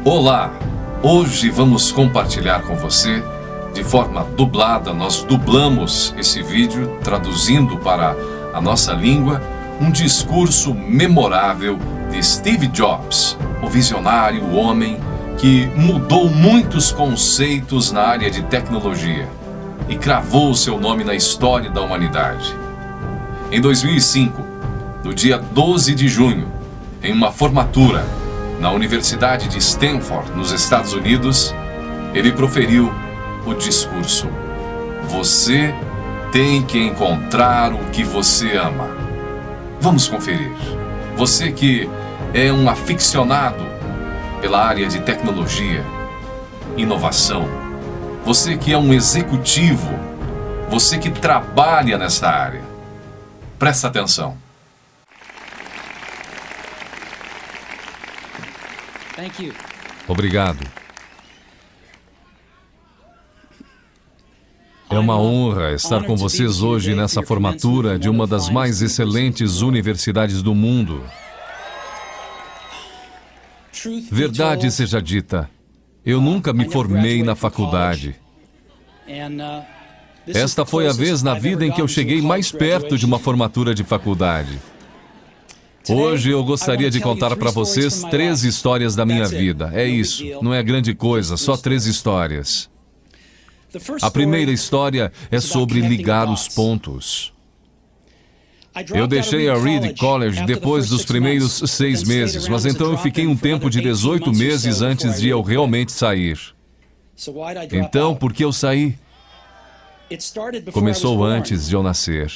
Olá! Hoje vamos compartilhar com você, de forma dublada, nós dublamos esse vídeo, traduzindo para a nossa língua, um discurso memorável de Steve Jobs, o visionário, o homem que mudou muitos conceitos na área de tecnologia e cravou seu nome na história da humanidade. Em 2005, no dia 12 de junho, em uma formatura na Universidade de Stanford, nos Estados Unidos, ele proferiu o discurso: "Você tem que encontrar o que você ama." Vamos conferir. Você que é um aficionado pela área de tecnologia, inovação, você que é um executivo, você que trabalha nessa área, presta atenção. Obrigado. É uma honra estar com vocês hoje nessa formatura de uma das mais excelentes universidades do mundo. Verdade seja dita, eu nunca me formei na faculdade. Esta foi a vez na vida em que eu cheguei mais perto de uma formatura de faculdade. Hoje eu gostaria de contar para vocês 3 histórias da minha vida. É isso, não é grande coisa, só 3 histórias. A primeira história é sobre ligar os pontos. Eu deixei a Reed College depois dos primeiros 6 meses, mas então eu fiquei um tempo de 18 meses antes de eu realmente sair. Então, por que eu saí? Começou antes de eu nascer.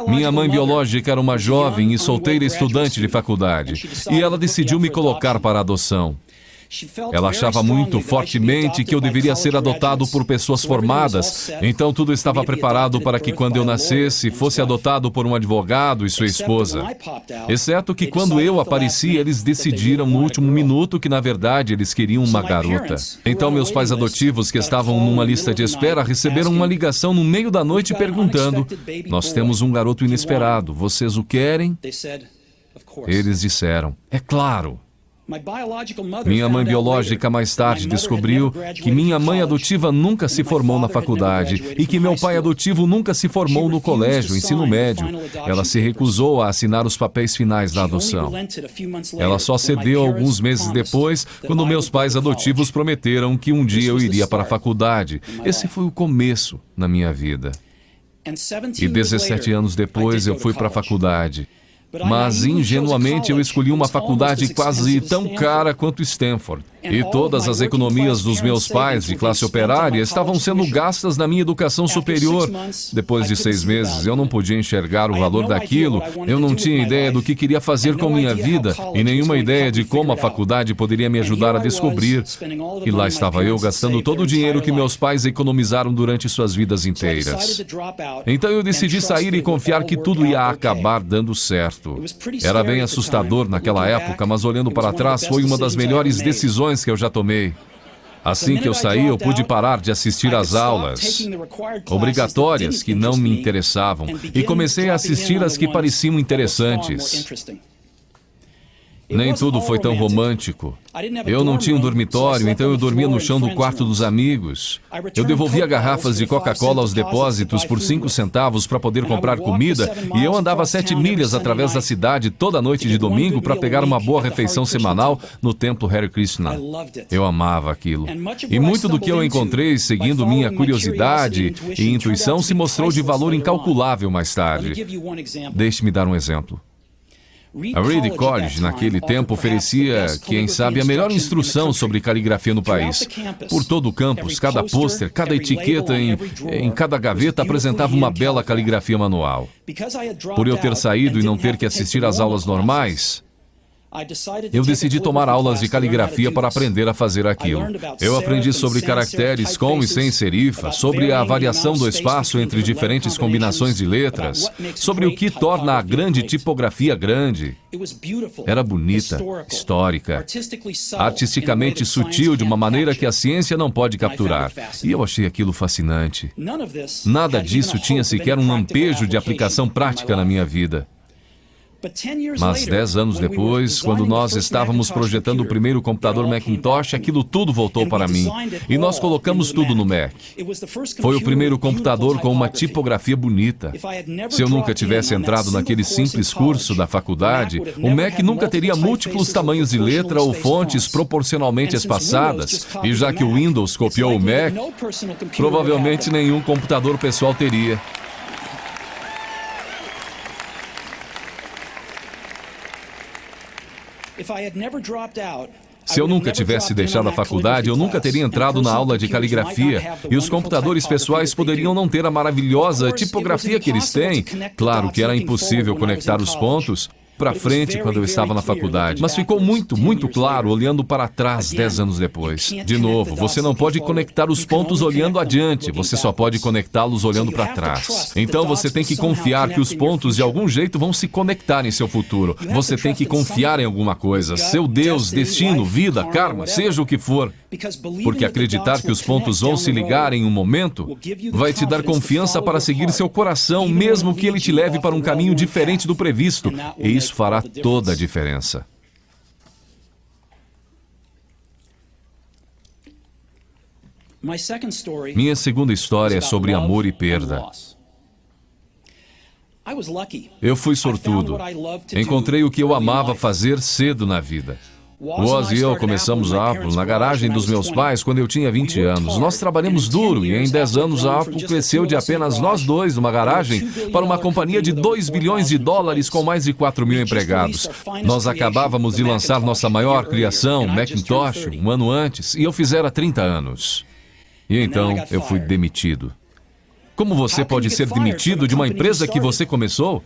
Minha mãe biológica era uma jovem e solteira estudante de faculdade, e ela decidiu me colocar para adoção. Ela achava muito fortemente que eu deveria ser adotado por pessoas formadas, então tudo estava preparado para que quando eu nascesse, fosse adotado por um advogado e sua esposa. Exceto que quando eu apareci, eles decidiram no último minuto que na verdade eles queriam uma garota. Então meus pais adotivos, que estavam numa lista de espera, receberam uma ligação no meio da noite perguntando: "Nós temos um garoto inesperado, vocês o querem?" Eles disseram: "É claro." Minha mãe biológica mais tarde descobriu que minha mãe adotiva nunca se formou na faculdade e que meu pai adotivo nunca se formou no colégio, ensino médio. Ela se recusou a assinar os papéis finais da adoção. Ela só cedeu alguns meses depois, quando meus pais adotivos prometeram que um dia eu iria para a faculdade. Esse foi o começo na minha vida. E 17 anos depois eu fui para a faculdade. Mas, ingenuamente, eu escolhi uma faculdade quase tão cara quanto Stanford. E todas as economias dos meus pais, de classe operária, estavam sendo gastas na minha educação superior. Depois de 6 meses, eu não podia enxergar o valor daquilo, eu não tinha ideia do que queria fazer com minha vida, e nenhuma ideia de como a faculdade poderia me ajudar a descobrir. E lá estava eu, gastando todo o dinheiro que meus pais economizaram durante suas vidas inteiras. Então eu decidi sair e confiar que tudo ia acabar dando certo. Era bem assustador naquela época, mas olhando para trás, foi uma das melhores decisões que eu já tomei. Assim que eu saí, eu pude parar de assistir às aulas obrigatórias que não me interessavam e comecei a assistir as que pareciam interessantes. Nem tudo foi tão romântico. Eu não tinha um dormitório, então eu dormia no chão do quarto dos amigos. Eu devolvia garrafas de Coca-Cola aos depósitos por 5 centavos para poder comprar comida, e eu andava 7 milhas através da cidade toda noite de domingo para pegar uma boa refeição semanal no templo Hare Krishna. Eu amava aquilo. E muito do que eu encontrei seguindo minha curiosidade e intuição se mostrou de valor incalculável mais tarde. Deixe-me dar um exemplo. A Reed College, naquele tempo, oferecia, quem sabe, a melhor instrução sobre caligrafia no país. Por todo o campus, cada pôster, cada etiqueta em cada gaveta apresentava uma bela caligrafia manual. Por eu ter saído e não ter que assistir às aulas normais, eu decidi tomar aulas de caligrafia para aprender a fazer aquilo. Eu aprendi sobre caracteres com e sem serifa, sobre a variação do espaço entre diferentes combinações de letras, sobre o que torna a grande tipografia grande. Era bonita, histórica, artisticamente sutil de uma maneira que a ciência não pode capturar. E eu achei aquilo fascinante. Nada disso tinha sequer um lampejo de aplicação prática na minha vida. Mas 10 anos depois, quando nós estávamos projetando o primeiro computador Macintosh, aquilo tudo voltou para mim. E nós colocamos tudo no Mac. Foi o primeiro computador com uma tipografia bonita. Se eu nunca tivesse entrado naquele simples curso da faculdade, o Mac nunca teria múltiplos tamanhos de letra ou fontes proporcionalmente espaçadas. E já que o Windows copiou o Mac, provavelmente nenhum computador pessoal teria. Se eu nunca tivesse deixado a faculdade, eu nunca teria entrado na aula de caligrafia. E os computadores pessoais poderiam não ter a maravilhosa tipografia que eles têm. Claro que era impossível conectar os pontos para frente quando eu estava na faculdade. Mas ficou muito claro olhando para trás 10 anos depois. De novo, você não pode conectar os pontos olhando adiante, você só pode conectá-los olhando para trás. Então você tem que confiar que os pontos de algum jeito vão se conectar em seu futuro. Você tem que confiar em alguma coisa, seu Deus, destino, vida, karma, seja o que for. Porque acreditar que os pontos vão se ligar em um momento vai te dar confiança para seguir seu coração, mesmo que ele te leve para um caminho diferente do previsto. E isso fará toda a diferença. Minha segunda história é sobre amor e perda. Eu fui sortudo. Encontrei o que eu amava fazer cedo na vida. O Oz e eu começamos a Apple na garagem dos meus pais quando eu tinha 20 anos. Nós trabalhamos duro e em 10 anos a Apple cresceu de apenas nós dois numa garagem para uma companhia de 2 bilhões de dólares com mais de 4 mil empregados. Nós acabávamos de lançar nossa maior criação, Macintosh, um ano antes, e eu fizera 30 anos. E então eu fui demitido. Como você pode ser demitido de uma empresa que você começou?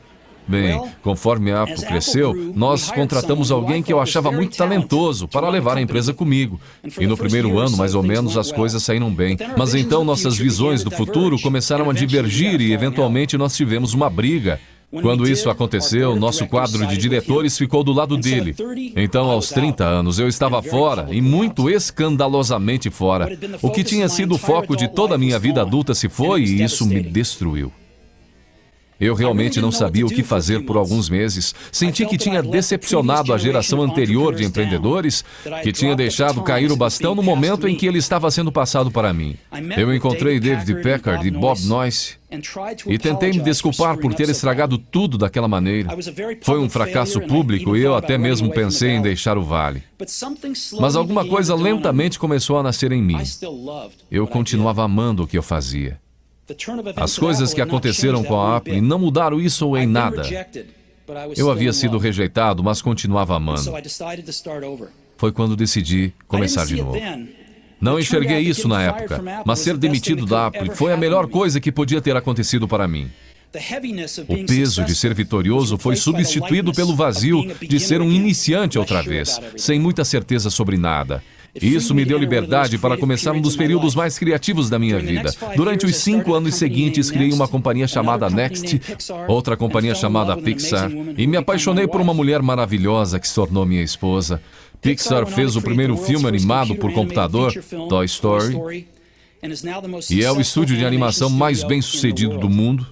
Bem, conforme a Apple cresceu, nós contratamos alguém que eu achava muito talentoso para levar a empresa comigo. E no primeiro ano, mais ou menos, as coisas saíram bem. Mas então nossas visões do futuro começaram a divergir e, eventualmente, nós tivemos uma briga. Quando isso aconteceu, nosso quadro de diretores ficou do lado dele. Então, aos 30 anos, eu estava fora, e muito escandalosamente fora. O que tinha sido o foco de toda a minha vida adulta se foi, e isso me destruiu. Eu realmente não sabia o que fazer por alguns meses. Senti que tinha decepcionado a geração anterior de empreendedores, que tinha deixado cair o bastão no momento em que ele estava sendo passado para mim. Eu encontrei David Packard e Bob Noyce e tentei me desculpar por ter estragado tudo daquela maneira. Foi um fracasso público e eu até mesmo pensei em deixar o vale. Mas alguma coisa lentamente começou a nascer em mim. Eu continuava amando o que eu fazia. As coisas que aconteceram com a Apple não mudaram isso em nada. Eu havia sido rejeitado, mas continuava amando. Foi quando decidi começar de novo. Não enxerguei isso na época, mas ser demitido da Apple foi a melhor coisa que podia ter acontecido para mim. O peso de ser vitorioso foi substituído pelo vazio de ser um iniciante outra vez, sem muita certeza sobre nada. Isso me deu liberdade para começar um dos períodos mais criativos da minha vida. Durante os 5 anos seguintes, criei uma companhia chamada Next, outra companhia chamada Pixar, e me apaixonei por uma mulher maravilhosa que se tornou minha esposa. Pixar fez o primeiro filme animado por computador, Toy Story, e é o estúdio de animação mais bem-sucedido do mundo.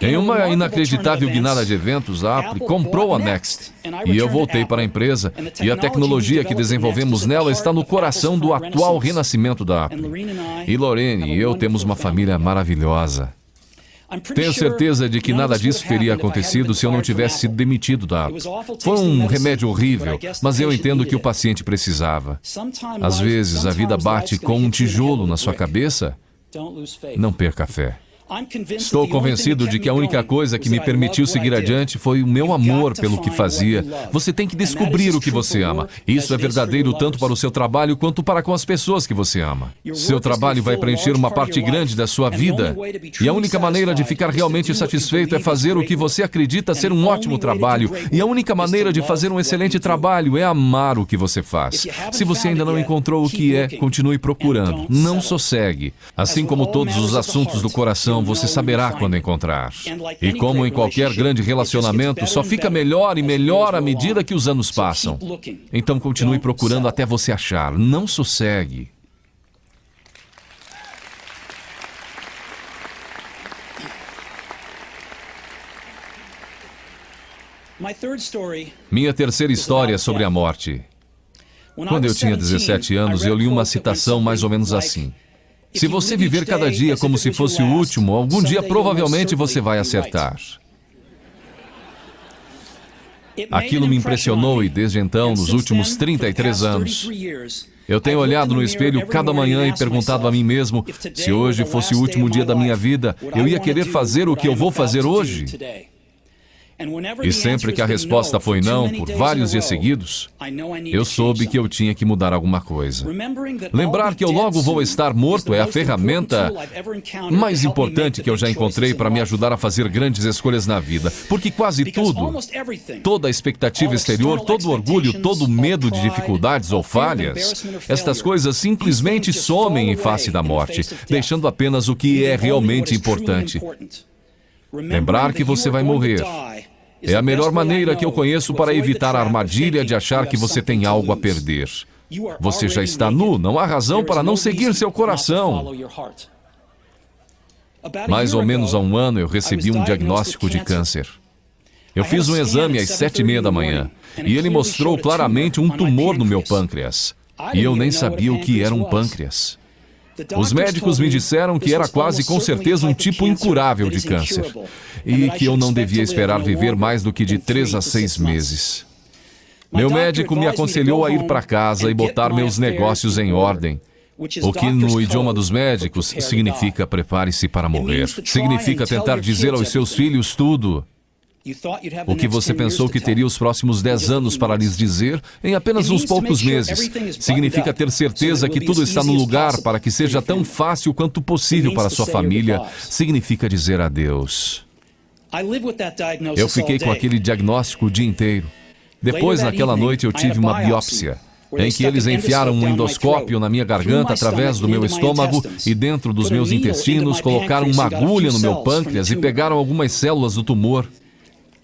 Em uma inacreditável guinada de eventos, a Apple comprou a Next. E eu voltei para a empresa, e a tecnologia que desenvolvemos nela está no coração do atual renascimento da Apple. E Lorraine e eu temos uma família maravilhosa. Tenho certeza de que nada disso teria acontecido se eu não tivesse sido demitido da Apple. Foi um remédio horrível, mas eu entendo que o paciente precisava. Às vezes, a vida bate com um tijolo na sua cabeça. Não perca a fé. Estou convencido de que a única coisa que me permitiu seguir adiante foi o meu amor pelo que fazia. Você tem que descobrir o que você ama. Isso é verdadeiro tanto para o seu trabalho quanto para com as pessoas que você ama. Seu trabalho vai preencher uma parte grande da sua vida. E a única maneira de ficar realmente satisfeito é fazer o que você acredita ser um ótimo trabalho. E a única maneira de fazer um excelente trabalho é amar o que você faz. Se você ainda não encontrou o que é, continue procurando. Não sossegue. Assim como todos os assuntos do coração, você saberá quando encontrar. E como em qualquer grande relacionamento, só fica melhor e melhor à medida que os anos passam. Então continue procurando até você achar. Não sossegue. Minha terceira história é sobre a morte. Quando eu tinha 17 anos, eu li uma citação mais ou menos assim: se você viver cada dia como se fosse o último, algum dia provavelmente você vai acertar. Aquilo me impressionou e desde então, nos últimos 33 anos, eu tenho olhado no espelho cada manhã e perguntado a mim mesmo, se hoje fosse o último dia da minha vida, eu ia querer fazer o que eu vou fazer hoje? E sempre que a resposta foi não, por vários dias seguidos, eu soube que eu tinha que mudar alguma coisa. Lembrar que eu logo vou estar morto é a ferramenta mais importante que eu já encontrei para me ajudar a fazer grandes escolhas na vida. Porque quase tudo, toda a expectativa exterior, todo o orgulho, todo o medo de dificuldades ou falhas, estas coisas simplesmente somem em face da morte, deixando apenas o que é realmente importante. Lembrar que você vai morrer é a melhor maneira que eu conheço para evitar a armadilha de achar que você tem algo a perder. Você já está nu, não há razão para não seguir seu coração. Mais ou menos há um ano eu recebi um diagnóstico de câncer. Eu fiz um exame às 7h30 da manhã e ele mostrou claramente um tumor no meu pâncreas. E eu nem sabia o que era um pâncreas. Os médicos me disseram que era quase com certeza um tipo incurável de câncer e que eu não devia esperar viver mais do que de 3 a 6 meses. Meu médico me aconselhou a ir para casa e botar meus negócios em ordem, o que no idioma dos médicos significa prepare-se para morrer. Significa tentar dizer aos seus filhos tudo o que você pensou que teria os próximos 10 anos para lhes dizer em apenas uns poucos meses. Significa ter certeza que tudo está no lugar para que seja tão fácil quanto possível para sua família. Significa dizer adeus. Eu fiquei com aquele diagnóstico o dia inteiro. Depois, naquela noite, eu tive uma biópsia, em que eles enfiaram um endoscópio na minha garganta através do meu estômago e dentro dos meus intestinos, colocaram uma agulha no meu pâncreas e pegaram algumas células do tumor.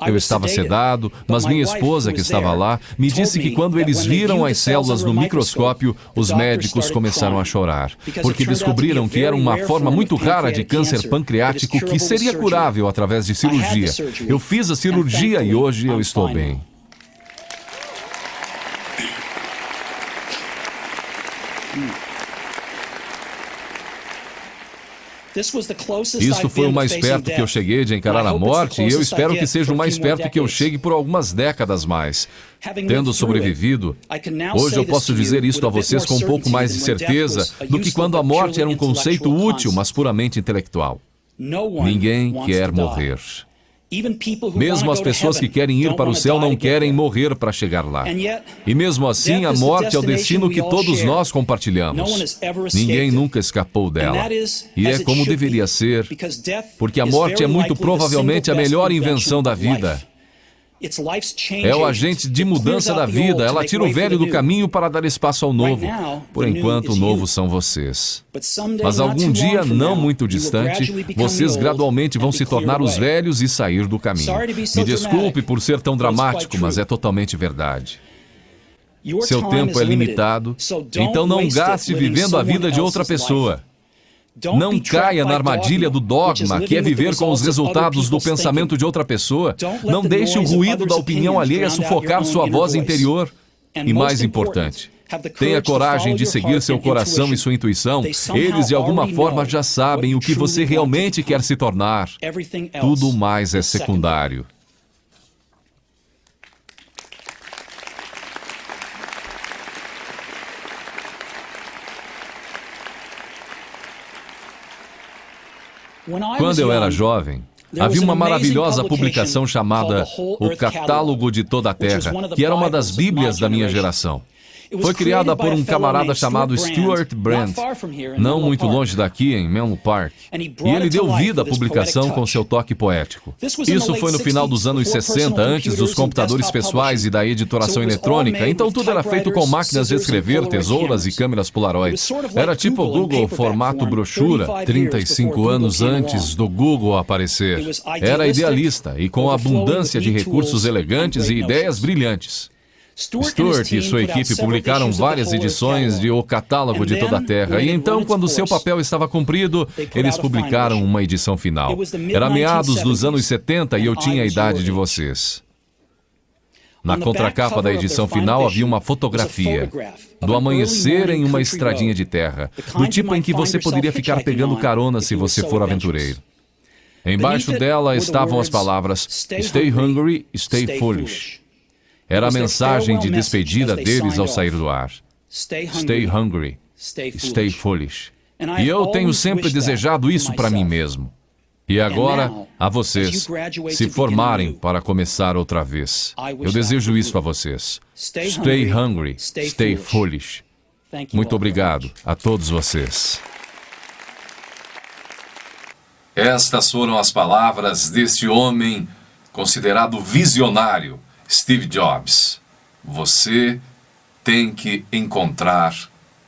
Eu estava sedado, mas minha esposa, que estava lá, me disse que quando eles viram as células no microscópio, os médicos começaram a chorar, porque descobriram que era uma forma muito rara de câncer pancreático que seria curável através de cirurgia. Eu fiz a cirurgia e hoje eu estou bem. Isto foi o mais perto que eu cheguei de encarar a morte e eu espero que seja o mais perto que eu chegue por algumas décadas mais. Tendo sobrevivido, hoje eu posso dizer isto a vocês com um pouco mais de certeza do que quando a morte era um conceito útil, mas puramente intelectual. Ninguém quer morrer. Mesmo as pessoas que querem ir para o céu não querem morrer para chegar lá. E mesmo assim, a morte é o destino que todos nós compartilhamos. Ninguém nunca escapou dela. E é como deveria ser, porque a morte é muito provavelmente a melhor invenção da vida. É o agente de mudança da vida. Ela tira o velho do caminho para dar espaço ao novo. Por enquanto, o novo são vocês. Mas algum dia, não muito distante, vocês gradualmente vão se tornar os velhos e sair do caminho. Me desculpe por ser tão dramático, mas é totalmente verdade. Seu tempo é limitado, então não gaste vivendo a vida de outra pessoa. Não caia na armadilha do dogma, que é viver com os resultados do pensamento de outra pessoa. Não deixe o ruído da opinião alheia sufocar sua voz interior. E mais importante, tenha coragem de seguir seu coração e sua intuição. Eles, de alguma forma, já sabem o que você realmente quer se tornar. Tudo mais é secundário. Quando eu era jovem, havia uma maravilhosa publicação chamada O Catálogo de Toda a Terra, que era uma das Bíblias da minha geração. Foi criada por um camarada chamado Stuart Brand, não muito longe daqui, em Menlo Park. E ele deu vida à publicação com seu toque poético. Isso foi no final dos anos 60, antes dos computadores pessoais e da editoração eletrônica, então tudo era feito com máquinas de escrever, tesouras e câmeras Polaroid. Era tipo o Google formato brochura, 35 anos antes do Google aparecer. Era idealista e com abundância de recursos elegantes e ideias brilhantes. Stuart e sua equipe publicaram várias edições de O Catálogo de Toda a Terra, e então, quando seu papel estava cumprido, eles publicaram uma edição final. Era meados dos anos 70 e eu tinha a idade de vocês. Na contracapa da edição final havia uma fotografia do amanhecer em uma estradinha de terra, do tipo em que você poderia ficar pegando carona se você for aventureiro. Embaixo dela estavam as palavras Stay Hungry, Stay Foolish. Era a mensagem de despedida deles ao sair do ar. Stay Hungry, Stay Foolish. E eu tenho sempre desejado isso para mim mesmo. E agora, a vocês, se formarem para começar outra vez. Eu desejo isso a vocês. Stay hungry, stay foolish. Muito obrigado a todos vocês. Estas foram as palavras deste homem considerado visionário, Steve Jobs. Você tem que encontrar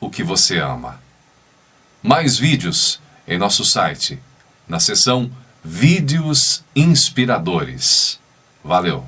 o que você ama. Mais vídeos em nosso site, na seção Vídeos Inspiradores. Valeu!